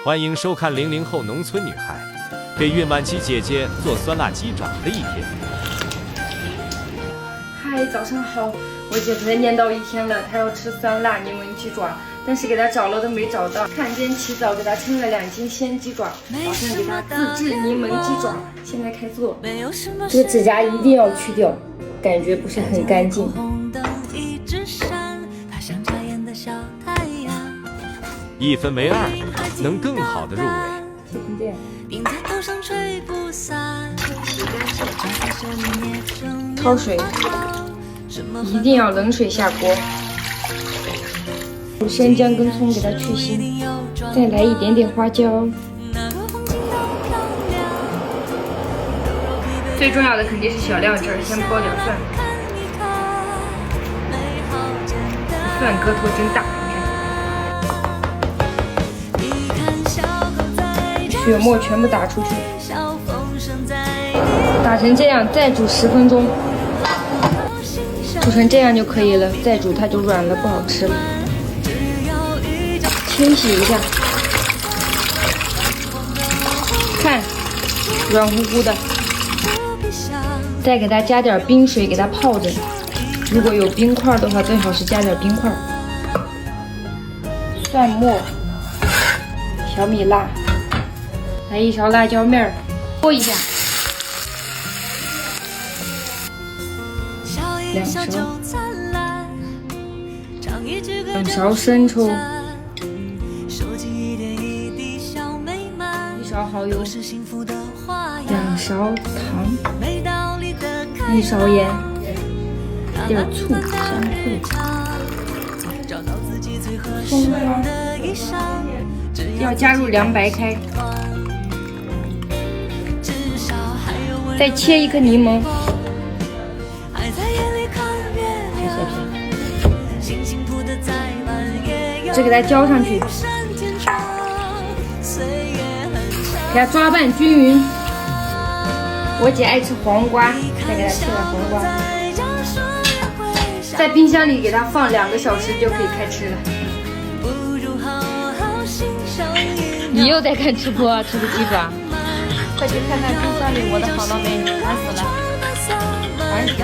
欢迎收看00后农村女孩给孕晚期姐姐做酸辣鸡爪的一天。嗨，早上好，我姐昨天念叨一天了，她要吃酸辣柠檬鸡爪，但是给她找了都没找到。看今天起早给她称了2斤鲜鸡爪，早上给她自制柠檬鸡爪，现在开做。这个指甲一定要去掉，感觉不是很干净。1分为2，能更好的入味。切成这样，焯水，一定要冷水下锅。生姜跟葱给它去腥，再来一点点花椒。最重要的肯定是小料汁儿，先剥点蒜，蒜个头真大。血沫全部打出去，打成这样，再煮10分钟，煮成这样就可以了。再煮它就软了，不好吃了。清洗一下，看，软乎乎的。再给它加点冰水，给它泡着。如果有冰块的话，最好是加点冰块。蒜末，小米辣。来1勺辣椒面儿，拨一下，2勺生抽，1勺蚝油，2勺糖，1勺盐，点醋，香醋，葱花，要加入凉白开。再切1颗柠檬，这给它浇上去，给它抓拌均匀。我姐爱吃黄瓜，再给它切点黄瓜，在冰箱里给它放2个小时就可以开吃了。你又在看直播啊？吃的鸡爪？快去看看冰箱里我的好了没，烦死了，烦死了。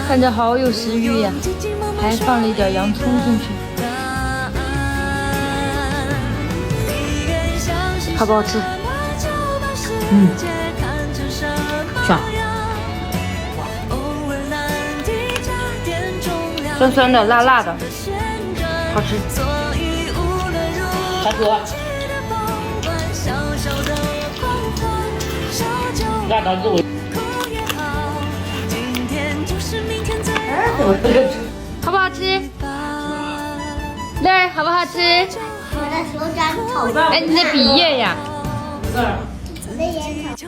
看着好有食欲呀，还放了一点洋葱进去，好不好吃？爽，酸酸的，辣辣的，好吃。大哥，辣到肉。好不好吃？乐儿好不好吃？我的手掌丑。哎，你的笔叶呀？我的也丑。